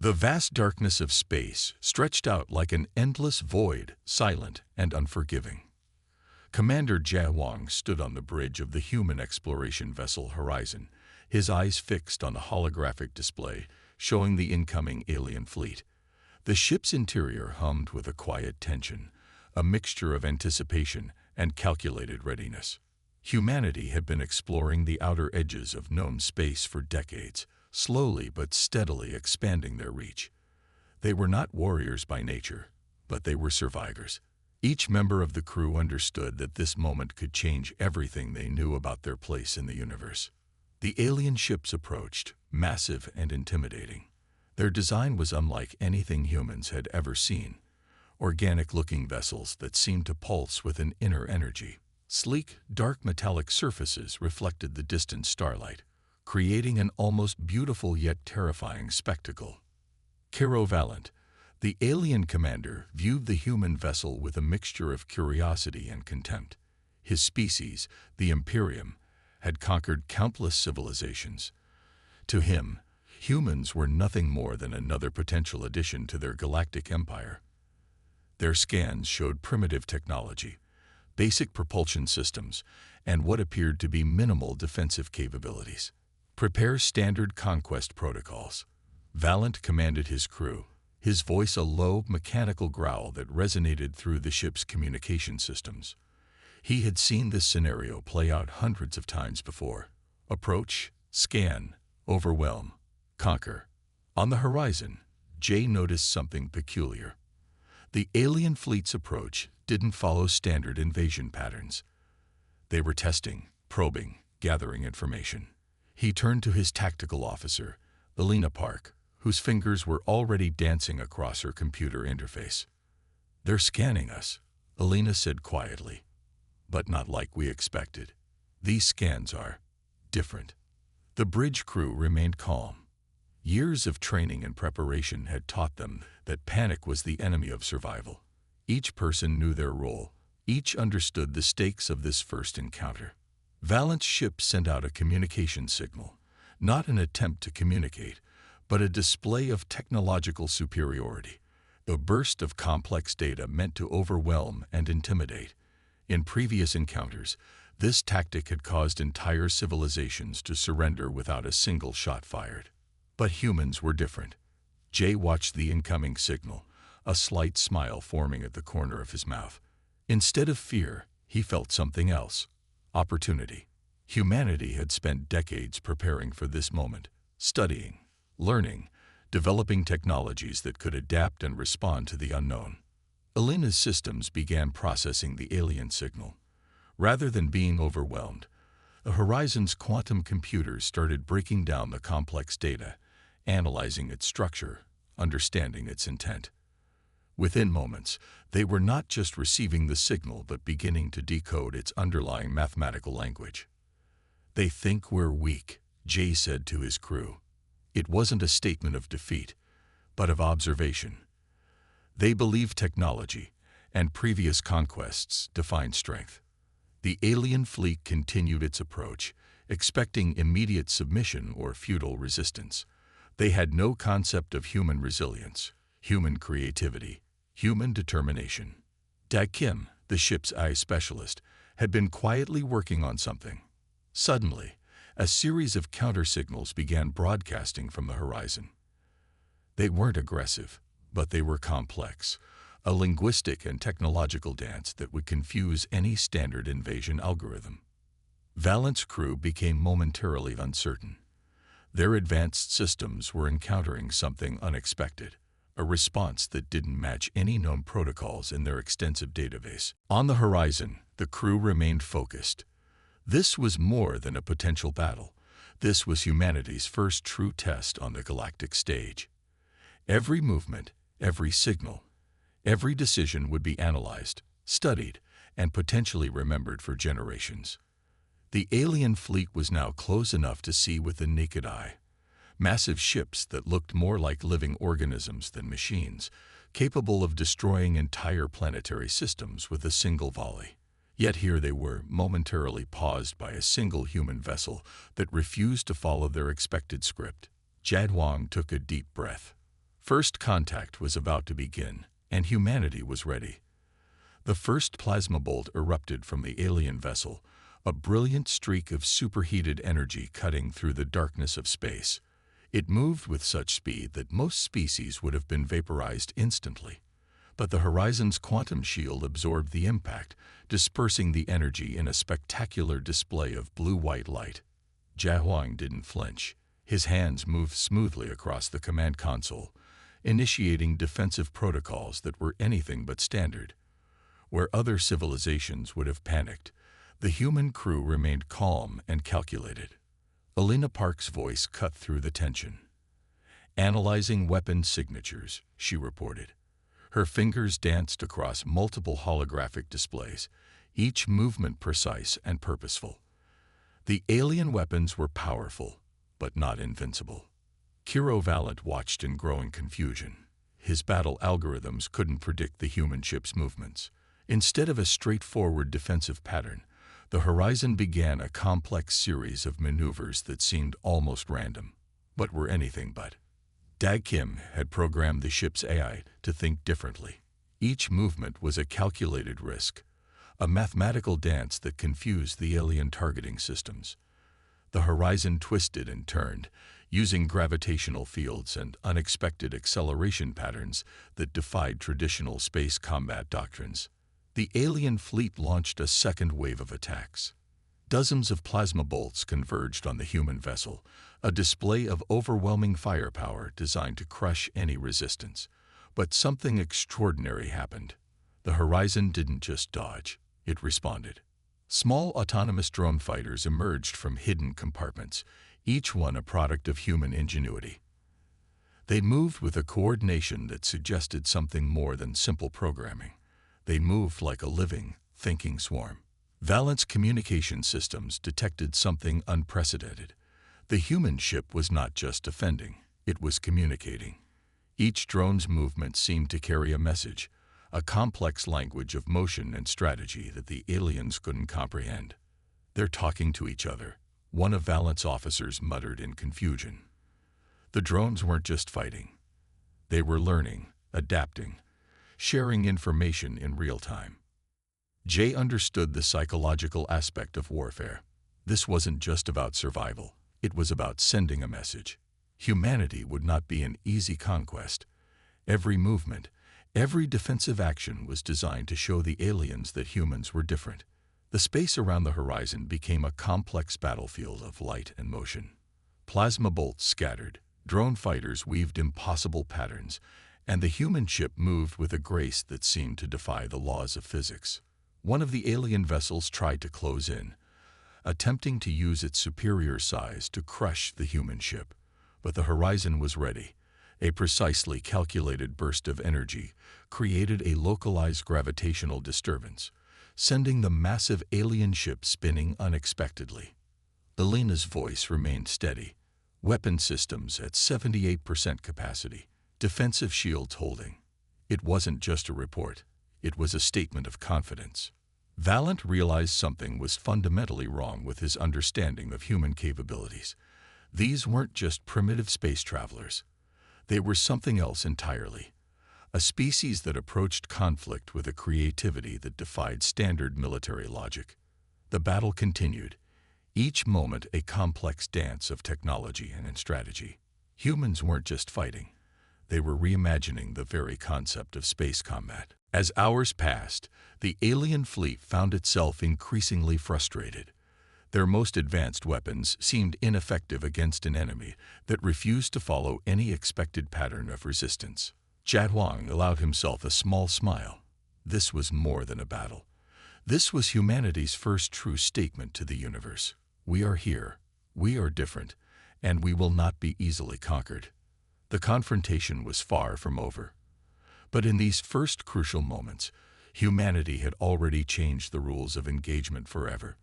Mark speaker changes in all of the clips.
Speaker 1: The vast darkness of space stretched out like an endless void, silent and unforgiving. Commander Jia Wang stood on the bridge of the human exploration vessel Horizon, his eyes fixed on the holographic display showing the incoming alien fleet. The ship's interior hummed with a quiet tension, a mixture of anticipation and calculated readiness. Humanity had been exploring the outer edges of known space for decades, slowly but steadily expanding their reach. They were not warriors by nature, but they were survivors. Each member of the crew understood that this moment could change everything they knew about their place in the universe. The alien ships approached, massive and intimidating. Their design was unlike anything humans had ever seen. Organic-looking vessels that seemed to pulse with an inner energy. Sleek, dark metallic surfaces reflected the distant starlight, creating an almost beautiful yet terrifying spectacle. Kiro Valent, the alien commander, viewed the human vessel with a mixture of curiosity and contempt. His species, the Imperium, had conquered countless civilizations. To him, humans were nothing more than another potential addition to their galactic empire. Their scans showed primitive technology, basic propulsion systems, and what appeared to be minimal defensive capabilities. Prepare standard conquest protocols. Valent commanded his crew, his voice a low, mechanical growl that resonated through the ship's communication systems. He had seen this scenario play out hundreds of times before. Approach, scan, overwhelm, conquer. On the horizon, Jay noticed something peculiar. The alien fleet's approach didn't follow standard invasion patterns. They were testing, probing, gathering information. He turned to his tactical officer, Elena Park, whose fingers were already dancing across her computer interface. "They're scanning us," Elena said quietly, "but not like we expected. These scans are different." The bridge crew remained calm. Years of training and preparation had taught them that panic was the enemy of survival. Each person knew their role. Each understood the stakes of this first encounter. Valent's ship sent out a communication signal, not an attempt to communicate, but a display of technological superiority, a burst of complex data meant to overwhelm and intimidate. In previous encounters, this tactic had caused entire civilizations to surrender without a single shot fired. But humans were different. Jay watched the incoming signal, a slight smile forming at the corner of his mouth. Instead of fear, he felt something else: opportunity. Humanity had spent decades preparing for this moment, studying, learning, developing technologies that could adapt and respond to the unknown. Elena's systems began processing the alien signal. Rather than being overwhelmed, the Horizon's quantum computers started breaking down the complex data, analyzing its structure, understanding its intent. Within moments, they were not just receiving the signal but beginning to decode its underlying mathematical language. "They think we're weak," Jay said to his crew. It wasn't a statement of defeat, but of observation. They believe technology and previous conquests define strength. The alien fleet continued its approach, expecting immediate submission or futile resistance. They had no concept of human resilience, human creativity, human determination. Dag Kim, the ship's eye specialist, had been quietly working on something. Suddenly, a series of counter-signals began broadcasting from the horizon. They weren't aggressive, but they were complex, a linguistic and technological dance that would confuse any standard invasion algorithm. Valent's crew became momentarily uncertain. Their advanced systems were encountering something unexpected, a response that didn't match any known protocols in their extensive database. On the horizon, the crew remained focused. This was more than a potential battle. This was humanity's first true test on the galactic stage. Every movement, every signal, every decision would be analyzed, studied, and potentially remembered for generations. The alien fleet was now close enough to see with the naked eye. Massive ships that looked more like living organisms than machines, capable of destroying entire planetary systems with a single volley. Yet here they were, momentarily paused by a single human vessel that refused to follow their expected script. Jad Wang took a deep breath. First contact was about to begin, and humanity was ready. The first plasma bolt erupted from the alien vessel, a brilliant streak of superheated energy cutting through the darkness of space. It moved with such speed that most species would have been vaporized instantly. But the Horizon's quantum shield absorbed the impact, dispersing the energy in a spectacular display of blue-white light. Jiahuang didn't flinch. His hands moved smoothly across the command console, initiating defensive protocols that were anything but standard. Where other civilizations would have panicked, the human crew remained calm and calculated. Elena Park's voice cut through the tension. "Analyzing weapon signatures," she reported. Her fingers danced across multiple holographic displays, each movement precise and purposeful. The alien weapons were powerful, but not invincible. Kiro Valent watched in growing confusion. His battle algorithms couldn't predict the human ship's movements. Instead of a straightforward defensive pattern, the Horizon began a complex series of maneuvers that seemed almost random, but were anything but. Dag Kim had programmed the ship's AI to think differently. Each movement was a calculated risk, a mathematical dance that confused the alien targeting systems. The Horizon twisted and turned, using gravitational fields and unexpected acceleration patterns that defied traditional space combat doctrines. The alien fleet launched a second wave of attacks. Dozens of plasma bolts converged on the human vessel, a display of overwhelming firepower designed to crush any resistance. But something extraordinary happened. The Horizon didn't just dodge, it responded. Small autonomous drone fighters emerged from hidden compartments, each one a product of human ingenuity. They moved with a coordination that suggested something more than simple programming. They moved like a living, thinking swarm. Valent's communication systems detected something unprecedented. The human ship was not just defending, it was communicating. Each drone's movement seemed to carry a message, a complex language of motion and strategy that the aliens couldn't comprehend. "They're talking to each other," one of Valent's officers muttered in confusion. The drones weren't just fighting. They were learning, adapting, sharing information in real time. Jay understood the psychological aspect of warfare. This wasn't just about survival. It was about sending a message. Humanity would not be an easy conquest. Every movement, every defensive action was designed to show the aliens that humans were different. The space around the Horizon became a complex battlefield of light and motion. Plasma bolts scattered, drone fighters weaved impossible patterns, and the human ship moved with a grace that seemed to defy the laws of physics. One of the alien vessels tried to close in, attempting to use its superior size to crush the human ship. But the Horizon was ready. A precisely calculated burst of energy created a localized gravitational disturbance, sending the massive alien ship spinning unexpectedly. Elena's voice remained steady. Weapon systems at 78% capacity, defensive shields holding. It wasn't just a report. It was a statement of confidence. Valent realized something was fundamentally wrong with his understanding of human capabilities. These weren't just primitive space travelers. They were something else entirely. A species that approached conflict with a creativity that defied standard military logic. The battle continued, each moment a complex dance of technology and strategy. Humans weren't just fighting. They were reimagining the very concept of space combat. As hours passed, the alien fleet found itself increasingly frustrated. Their most advanced weapons seemed ineffective against an enemy that refused to follow any expected pattern of resistance. Jiahuang allowed himself a small smile. This was more than a battle. This was humanity's first true statement to the universe. We are here, we are different, and we will not be easily conquered. The confrontation was far from over. But in these first crucial moments, humanity had already changed the rules of engagement forever.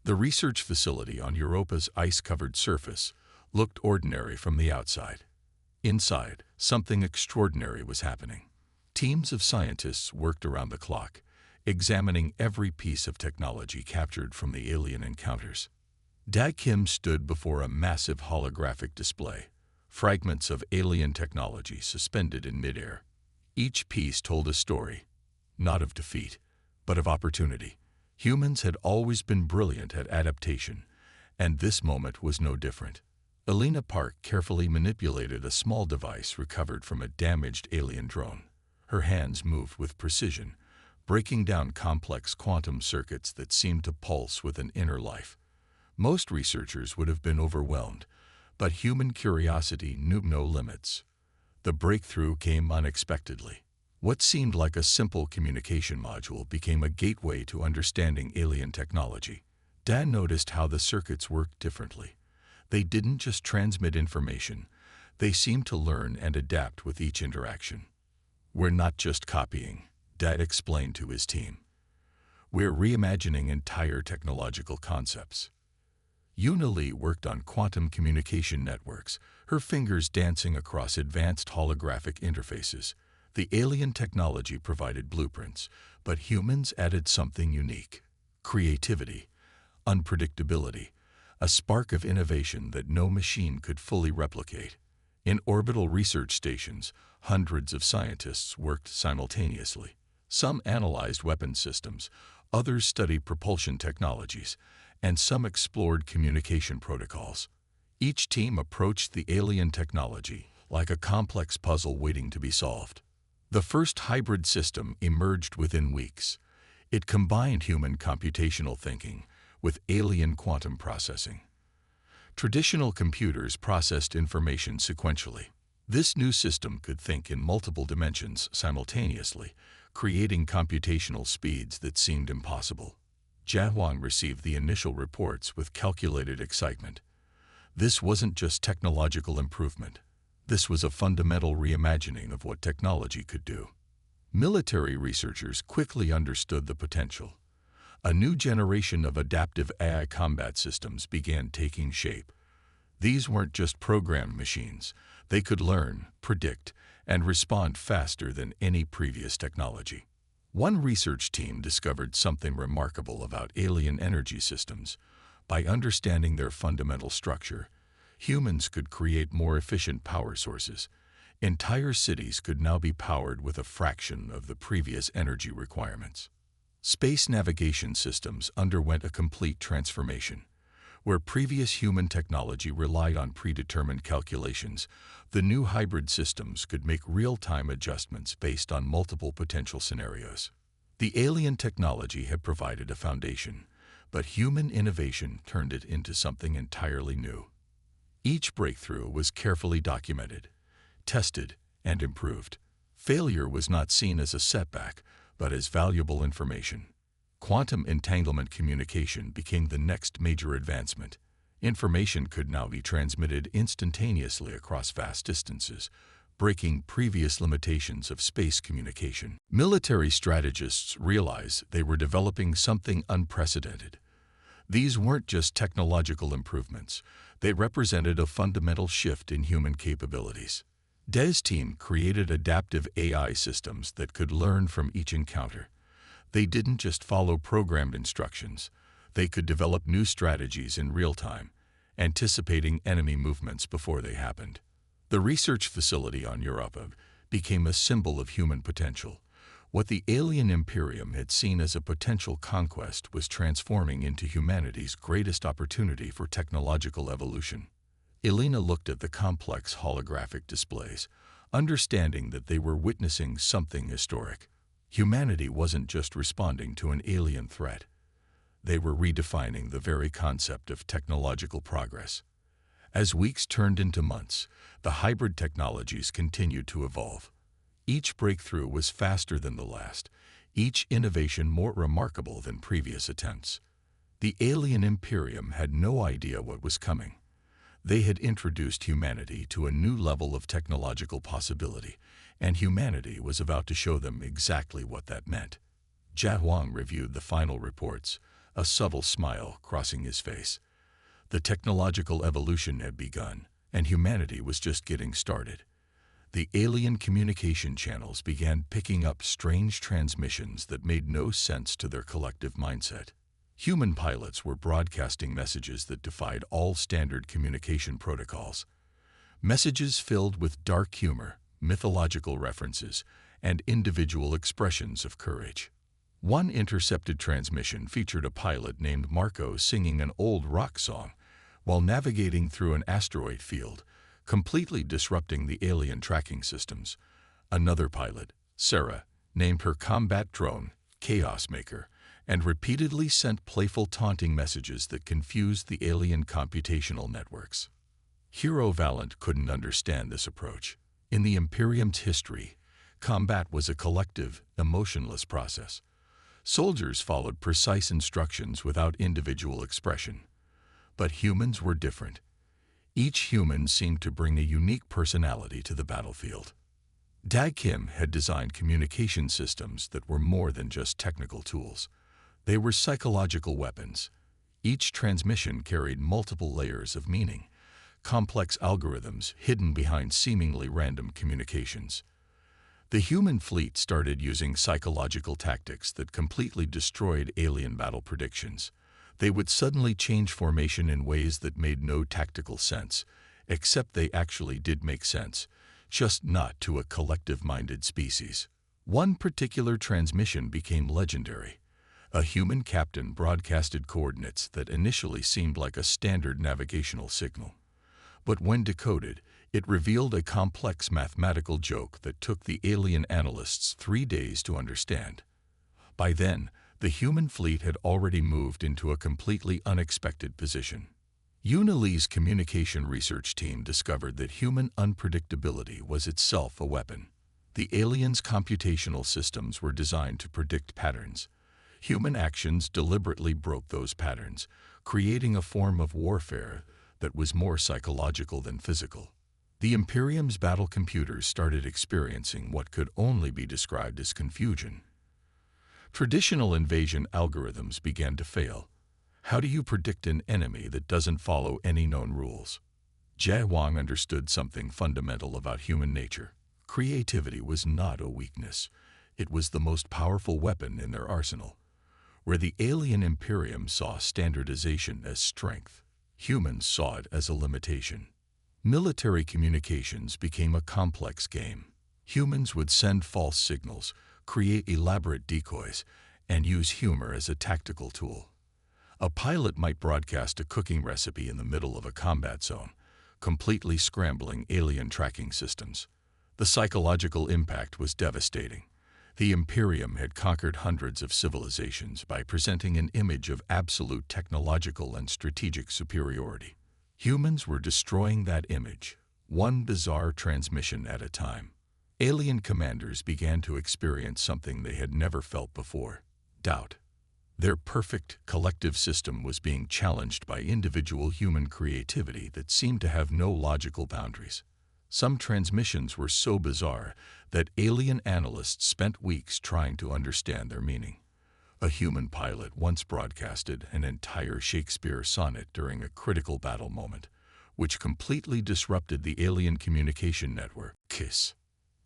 Speaker 1: The research facility on Europa's ice-covered surface looked ordinary from the outside. Inside, something extraordinary was happening. Teams of scientists worked around the clock, examining every piece of technology captured from the alien encounters. Dag Kim stood before a massive holographic display. fragments of alien technology suspended in midair. Each piece told a story, not of defeat, but of opportunity. Humans had always been brilliant at adaptation, and this moment was no different. Elena Park carefully manipulated a small device recovered from a damaged alien drone. Her hands moved with precision, breaking down complex quantum circuits that seemed to pulse with an inner life. Most researchers would have been overwhelmed, but human curiosity knew no limits. The breakthrough came unexpectedly. What seemed like a simple communication module became a gateway to understanding alien technology. Dan noticed how the circuits worked differently. They didn't just transmit information, they seemed to learn and adapt with each interaction. "We're not just copying," Dad explained to his team. "We're reimagining entire technological concepts." Yuna Lee worked on quantum communication networks, her fingers dancing across advanced holographic interfaces. The alien technology provided blueprints, but humans added something unique: creativity, unpredictability, a spark of innovation that no machine could fully replicate. In orbital research stations, hundreds of scientists worked simultaneously. Some analyzed weapon systems, others studied propulsion technologies, and some explored communication protocols. Each team approached the alien technology like a complex puzzle waiting to be solved. The first hybrid system emerged within weeks. It combined human computational thinking with alien quantum processing. Traditional computers processed information sequentially. This new system could think in multiple dimensions simultaneously, creating computational speeds that seemed impossible. Jiahuang received the initial reports with calculated excitement. This wasn't just technological improvement. This was a fundamental reimagining of what technology could do. Military researchers quickly understood the potential. A new generation of adaptive AI combat systems began taking shape. These weren't just programmed machines. They could learn, predict, and respond faster than any previous technology. One research team discovered something remarkable about alien energy systems. By understanding their fundamental structure, humans could create more efficient power sources. Entire cities could now be powered with a fraction of the previous energy requirements. Space navigation systems underwent a complete transformation. Where previous human technology relied on predetermined calculations, the new hybrid systems could make real-time adjustments based on multiple potential scenarios. The alien technology had provided a foundation, but human innovation turned it into something entirely new. Each breakthrough was carefully documented, tested, and improved. Failure was not seen as a setback, but as valuable information. Quantum entanglement communication became the next major advancement. Information could now be transmitted instantaneously across vast distances, breaking previous limitations of space communication. Military strategists realized they were developing something unprecedented. These weren't just technological improvements. They represented a fundamental shift in human capabilities. De's team created adaptive AI systems that could learn from each encounter. They didn't just follow programmed instructions. They could develop new strategies in real time, anticipating enemy movements before they happened. The research facility on Europa became a symbol of human potential. What the alien imperium had seen as a potential conquest was transforming into humanity's greatest opportunity for technological evolution. Elena looked at the complex holographic displays, understanding that they were witnessing something historic. Humanity wasn't just responding to an alien threat. They were redefining the very concept of technological progress. As weeks turned into months, the hybrid technologies continued to evolve. Each breakthrough was faster than the last, each innovation more remarkable than previous attempts. The alien imperium had no idea what was coming. They had introduced humanity to a new level of technological possibility, and humanity was about to show them exactly what that meant. Jiahuang reviewed the final reports, a subtle smile crossing his face. The technological evolution had begun, and humanity was just getting started. The alien communication channels began picking up strange transmissions that made no sense to their collective mindset. Human pilots were broadcasting messages that defied all standard communication protocols. Messages filled with dark humor, mythological references, and individual expressions of courage. One intercepted transmission featured a pilot named Marco singing an old rock song while navigating through an asteroid field, completely disrupting the alien tracking systems. Another pilot, Sarah, named her combat drone Chaos Maker and repeatedly sent playful taunting messages that confused the alien computational networks. Hero Valiant couldn't understand this approach. In the Imperium's history, combat was a collective, emotionless process. Soldiers followed precise instructions without individual expression. But humans were different. Each human seemed to bring a unique personality to the battlefield. Dag Kim had designed communication systems that were more than just technical tools. They were psychological weapons. Each transmission carried multiple layers of meaning, complex algorithms hidden behind seemingly random communications. The human fleet started using psychological tactics that completely destroyed alien battle predictions. They would suddenly change formation in ways that made no tactical sense, except they actually did make sense, just not to a collective-minded species. One particular transmission became legendary. A human captain broadcasted coordinates that initially seemed like a standard navigational signal. But when decoded, it revealed a complex mathematical joke that took the alien analysts 3 days to understand. By then, the human fleet had already moved into a completely unexpected position. Unili's communication research team discovered that human unpredictability was itself a weapon. The aliens' computational systems were designed to predict patterns. Human actions deliberately broke those patterns, creating a form of warfare that was more psychological than physical. The Imperium's battle computers started experiencing what could only be described as confusion. Traditional invasion algorithms began to fail. How do you predict an enemy that doesn't follow any known rules? Jia Wang understood something fundamental about human nature. Creativity was not a weakness. It was the most powerful weapon in their arsenal. Where the alien Imperium saw standardization as strength, humans saw it as a limitation. Military communications became a complex game. Humans would send false signals, create elaborate decoys, and use humor as a tactical tool. A pilot might broadcast a cooking recipe in the middle of a combat zone, completely scrambling alien tracking systems. The psychological impact was devastating. The Imperium had conquered hundreds of civilizations by presenting an image of absolute technological and strategic superiority. Humans were destroying that image, one bizarre transmission at a time. Alien commanders began to experience something they had never felt before: doubt. Their perfect collective system was being challenged by individual human creativity that seemed to have no logical boundaries. Some transmissions were so bizarre that alien analysts spent weeks trying to understand their meaning. A human pilot once broadcasted an entire Shakespeare sonnet during a critical battle moment, which completely disrupted the alien communication network, KISS.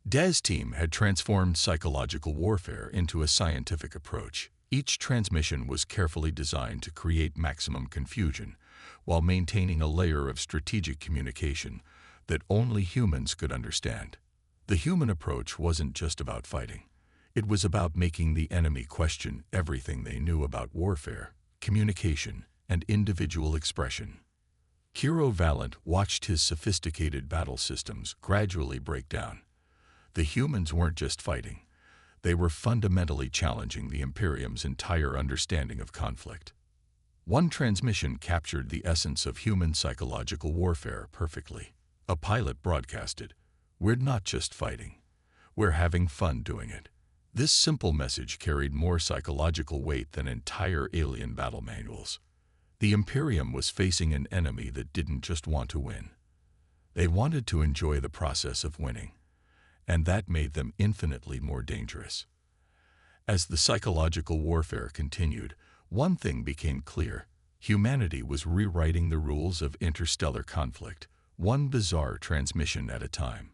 Speaker 1: Dez's team had transformed psychological warfare into a scientific approach. Each transmission was carefully designed to create maximum confusion, while maintaining a layer of strategic communication that only humans could understand. The human approach wasn't just about fighting. It was about making the enemy question everything they knew about warfare, communication, and individual expression. Hero Valiant watched his sophisticated battle systems gradually break down. The humans weren't just fighting. They were fundamentally challenging the Imperium's entire understanding of conflict. One transmission captured the essence of human psychological warfare perfectly. A pilot broadcasted, "We're not just fighting. We're having fun doing it." This simple message carried more psychological weight than entire alien battle manuals. The Imperium was facing an enemy that didn't just want to win. They wanted to enjoy the process of winning, and that made them infinitely more dangerous. As the psychological warfare continued, one thing became clear: humanity was rewriting the rules of interstellar conflict, one bizarre transmission at a time.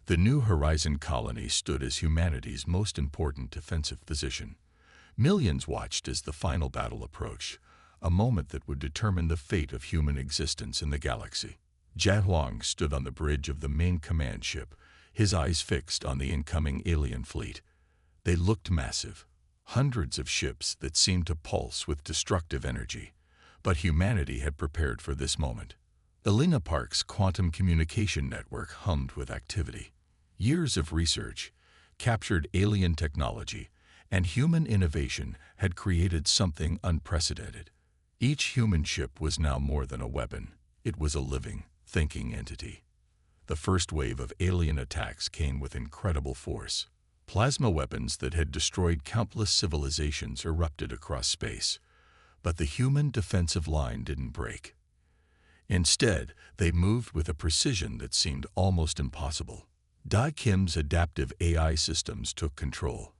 Speaker 1: The New Horizon colony stood as humanity's most important defensive position. Millions watched as the final battle approached, a moment that would determine the fate of human existence in the galaxy. Jia Huang stood on the bridge of the main command ship, his eyes fixed on the incoming alien fleet. They looked massive, hundreds of ships that seemed to pulse with destructive energy. But humanity had prepared for this moment. Elena Park's quantum communication network hummed with activity. Years of research, captured alien technology, and human innovation had created something unprecedented. Each human ship was now more than a weapon. It was a living, thinking entity. The first wave of alien attacks came with incredible force. Plasma weapons that had destroyed countless civilizations erupted across space. But the human defensive line didn't break. Instead, they moved with a precision that seemed almost impossible. Dai Kim's adaptive AI systems took control.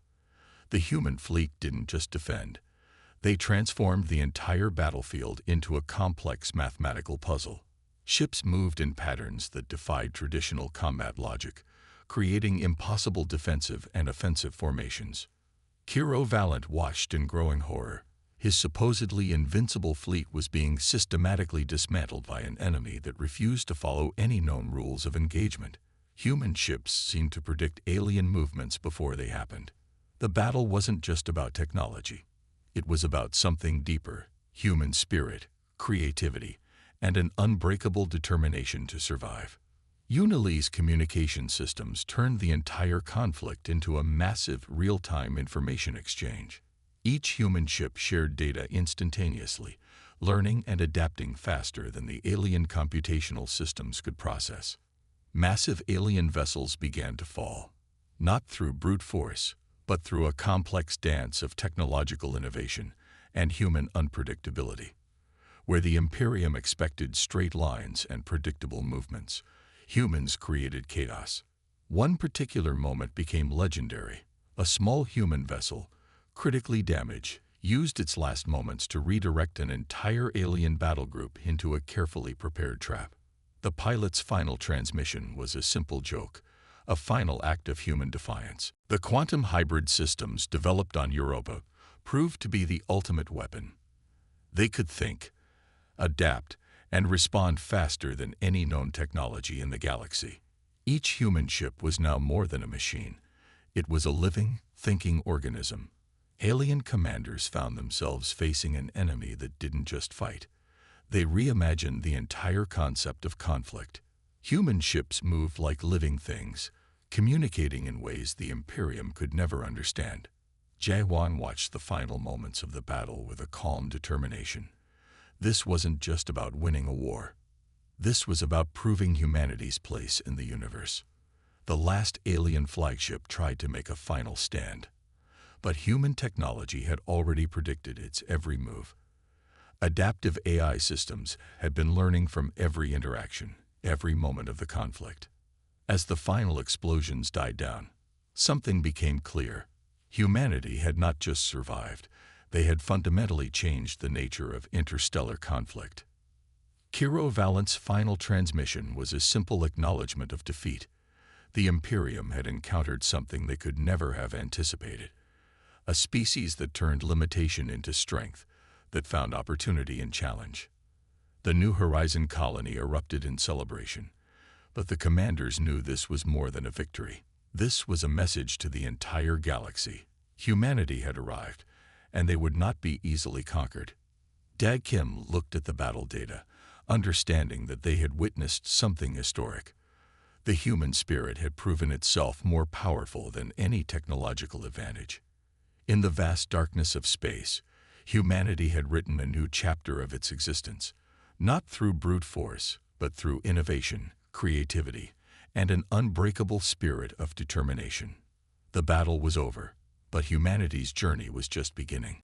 Speaker 1: The human fleet didn't just defend. They transformed the entire battlefield into a complex mathematical puzzle. Ships moved in patterns that defied traditional combat logic, creating impossible defensive and offensive formations. Kiro Valent watched in growing horror. His supposedly invincible fleet was being systematically dismantled by an enemy that refused to follow any known rules of engagement. Human ships seemed to predict alien movements before they happened. The battle wasn't just about technology. It was about something deeper: human spirit, creativity, and an unbreakable determination to survive. Unili's communication systems turned the entire conflict into a massive real-time information exchange. Each human ship shared data instantaneously, learning and adapting faster than the alien computational systems could process. Massive alien vessels began to fall, not through brute force, but through a complex dance of technological innovation and human unpredictability. Where the Imperium expected straight lines and predictable movements, humans created chaos. One particular moment became legendary. A small human vessel, critically damaged, used its last moments to redirect an entire alien battle group into a carefully prepared trap. The pilot's final transmission was a simple joke, a final act of human defiance. The quantum hybrid systems developed on Europa proved to be the ultimate weapon. They could think, adapt, and respond faster than any known technology in the galaxy. Each human ship was now more than a machine. It was a living, thinking organism. Alien commanders found themselves facing an enemy that didn't just fight. They reimagined the entire concept of conflict. Human ships moved like living things, communicating in ways the Imperium could never understand. Jia Huang watched the final moments of the battle with a calm determination. This wasn't just about winning a war. This was about proving humanity's place in the universe. The last alien flagship tried to make a final stand. But human technology had already predicted its every move. Adaptive AI systems had been learning from every interaction, every moment of the conflict. As the final explosions died down, something became clear. Humanity had not just survived, they had fundamentally changed the nature of interstellar conflict. Kiro Valent's final transmission was a simple acknowledgement of defeat. The Imperium had encountered something they could never have anticipated. A species that turned limitation into strength, that found opportunity in challenge. The New Horizon colony erupted in celebration, but the commanders knew this was more than a victory. This was a message to the entire galaxy. Humanity had arrived, and they would not be easily conquered. Dai Kim looked at the battle data, understanding that they had witnessed something historic. The human spirit had proven itself more powerful than any technological advantage. In the vast darkness of space, humanity had written a new chapter of its existence, not through brute force, but through innovation, creativity, and an unbreakable spirit of determination. The battle was over, but humanity's journey was just beginning.